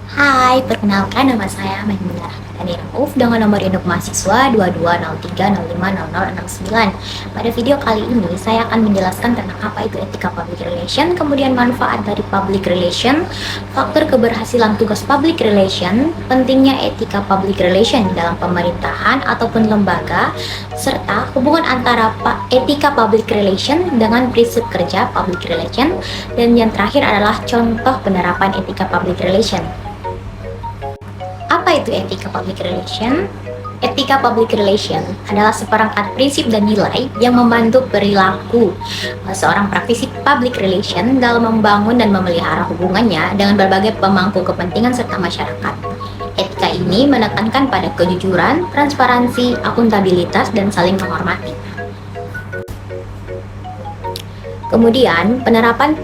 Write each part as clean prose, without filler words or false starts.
Hai, perkenalkan nama saya Maimunah Rahmadani Rauf dengan nomor induk mahasiswa 2203050069. Pada video kali ini saya akan menjelaskan tentang apa itu etika public relation, kemudian manfaat dari public relation, faktor keberhasilan tugas public relation, pentingnya etika public relation dalam pemerintahan ataupun lembaga, serta hubungan antara etika public relation dengan prinsip kerja public relation, dan yang terakhir adalah contoh penerapan etika public relation. Apa itu etika public relation? Etika public relation adalah seperangkat prinsip dan nilai yang membantu perilaku seorang praktisi public relation dalam membangun dan memelihara hubungannya dengan berbagai pemangku kepentingan serta masyarakat. Etika ini menekankan pada kejujuran, transparansi, akuntabilitas, dan saling menghormati. Kemudian, penerapan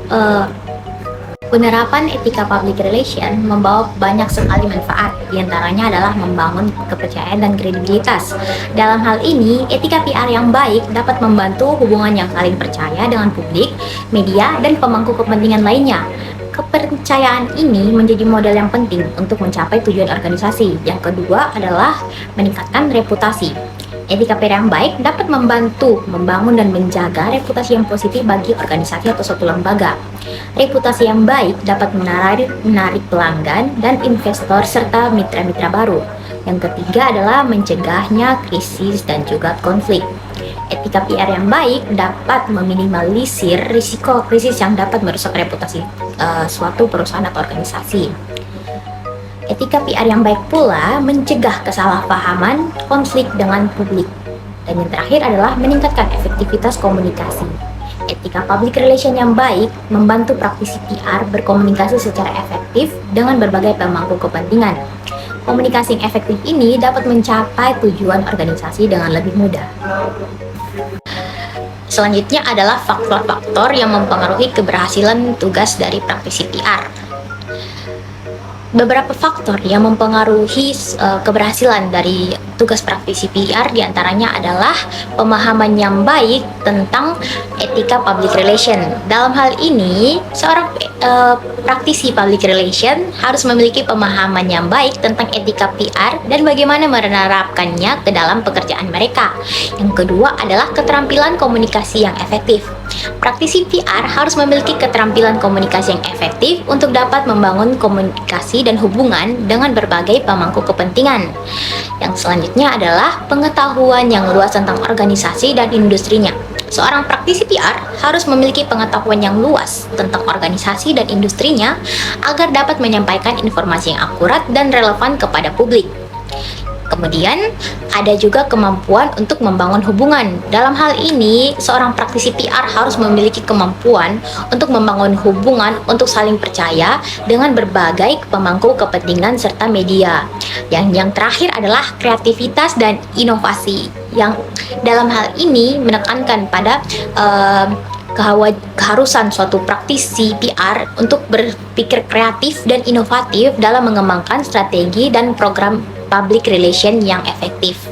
etika public relation membawa banyak sekali manfaat, diantaranya adalah membangun kepercayaan dan kredibilitas. Dalam hal ini, etika PR yang baik dapat membantu hubungan yang saling percaya dengan publik, media, dan pemangku kepentingan lainnya. Kepercayaan ini menjadi modal yang penting untuk mencapai tujuan organisasi. Yang kedua adalah meningkatkan reputasi. Etika PR yang baik dapat membantu membangun dan menjaga reputasi yang positif bagi organisasi atau suatu lembaga. Reputasi yang baik dapat menarik pelanggan dan investor serta mitra-mitra baru. Yang ketiga adalah mencegahnya krisis dan juga konflik. Etika PR yang baik dapat meminimalisir risiko krisis yang dapat merusak reputasi suatu perusahaan atau organisasi. Etika PR yang baik pula mencegah kesalahpahaman, konflik dengan publik. Dan yang terakhir adalah meningkatkan efektivitas komunikasi. Etika public relation yang baik membantu praktisi PR berkomunikasi secara efektif dengan berbagai pemangku kepentingan. Komunikasi yang efektif ini dapat mencapai tujuan organisasi dengan lebih mudah. Selanjutnya adalah faktor-faktor yang mempengaruhi keberhasilan tugas dari praktisi PR. Beberapa faktor yang mempengaruhi keberhasilan dari tugas praktisi PR diantaranya adalah pemahaman yang baik tentang etika public relation. Dalam hal ini, seorang praktisi public relation harus memiliki pemahaman yang baik tentang etika PR dan bagaimana menerapkannya ke dalam pekerjaan mereka. Yang kedua adalah keterampilan komunikasi yang efektif. Praktisi PR harus memiliki keterampilan komunikasi yang efektif untuk dapat membangun komunikasi dan hubungan dengan berbagai pemangku kepentingan. Yang selanjutnya adalah pengetahuan yang luas tentang organisasi dan industrinya. Seorang praktisi PR harus memiliki pengetahuan yang luas tentang organisasi dan industrinya agar dapat menyampaikan informasi yang akurat dan relevan kepada publik. Kemudian, ada juga kemampuan untuk membangun hubungan. Dalam hal ini, seorang praktisi PR harus memiliki kemampuan untuk membangun hubungan untuk saling percaya dengan berbagai pemangku kepentingan serta media. Yang terakhir adalah kreativitas dan inovasi. Yang dalam hal ini menekankan pada keharusan suatu praktisi PR untuk berpikir kreatif dan inovatif dalam mengembangkan strategi dan program public relation yang efektif.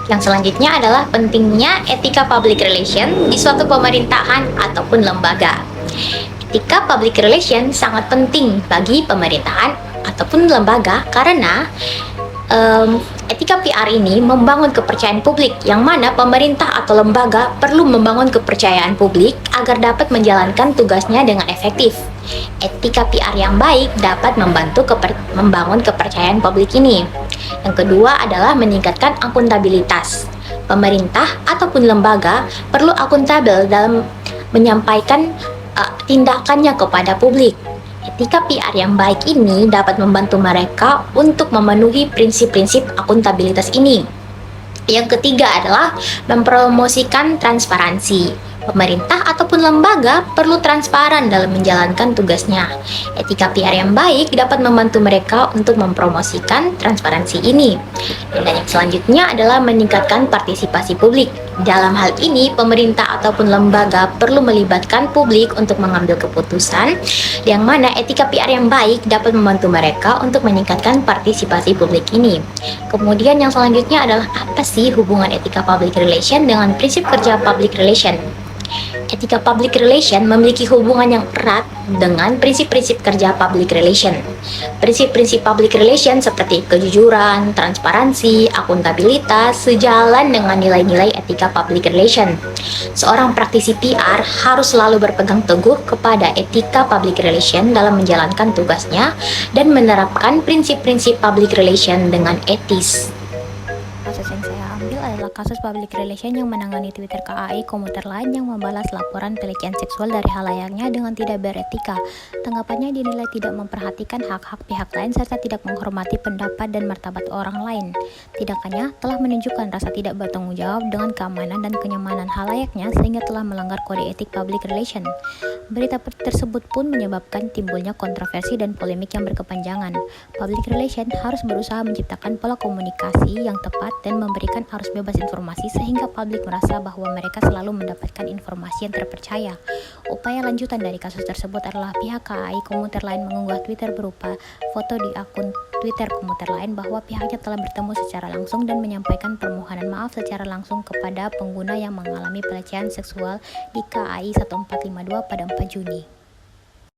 Yang selanjutnya adalah pentingnya etika public relation di suatu pemerintahan ataupun lembaga. Etika public relation sangat penting bagi pemerintahan ataupun lembaga karena etika PR ini membangun kepercayaan publik, yang mana pemerintah atau lembaga perlu membangun kepercayaan publik agar dapat menjalankan tugasnya dengan efektif. Etika PR yang baik dapat membantu membangun kepercayaan publik ini. Yang kedua adalah meningkatkan akuntabilitas. Pemerintah ataupun lembaga perlu akuntabel dalam menyampaikan tindakannya kepada publik. Etika PR yang baik ini dapat membantu mereka untuk memenuhi prinsip-prinsip akuntabilitas ini. Yang ketiga adalah mempromosikan transparansi. Pemerintah ataupun lembaga perlu transparan dalam menjalankan tugasnya. Etika PR yang baik dapat membantu mereka untuk mempromosikan transparansi ini. Dan yang selanjutnya adalah meningkatkan partisipasi publik. Dalam hal ini, pemerintah ataupun lembaga perlu melibatkan publik untuk mengambil keputusan, yang mana etika PR yang baik dapat membantu mereka untuk meningkatkan partisipasi publik ini. Kemudian yang selanjutnya adalah apa sih hubungan etika public relation dengan prinsip kerja public relation? Etika public relation memiliki hubungan yang erat dengan prinsip-prinsip kerja public relation. Prinsip-prinsip public relation seperti kejujuran, transparansi, akuntabilitas sejalan dengan nilai-nilai etika public relation. Seorang praktisi PR harus selalu berpegang teguh kepada etika public relation dalam menjalankan tugasnya dan menerapkan prinsip-prinsip public relation dengan etis. Kasus yang saya ambil adalah kasus public relation yang menangani Twitter KAI komuter lain yang membalas laporan pelecehan seksual dari halayaknya dengan tidak beretika. Tanggapannya dinilai tidak memperhatikan hak-hak pihak lain serta tidak menghormati pendapat dan martabat orang lain. Tindakannya telah menunjukkan rasa tidak bertanggung jawab dengan keamanan dan kenyamanan halayaknya sehingga telah melanggar kode etik public relation. Berita tersebut pun menyebabkan timbulnya kontroversi dan polemik yang berkepanjangan. Public relation harus berusaha menciptakan pola komunikasi yang tepat dan memberikan arus bebas informasi sehingga publik merasa bahwa mereka selalu mendapatkan informasi yang terpercaya. Upaya lanjutan dari kasus tersebut adalah pihak KAI komuter lain mengunggah Twitter berupa foto di akun Twitter komuter lain bahwa pihaknya telah bertemu secara langsung dan menyampaikan permohonan maaf secara langsung kepada pengguna yang mengalami pelecehan seksual di KAI 1452 pada 4 Juni.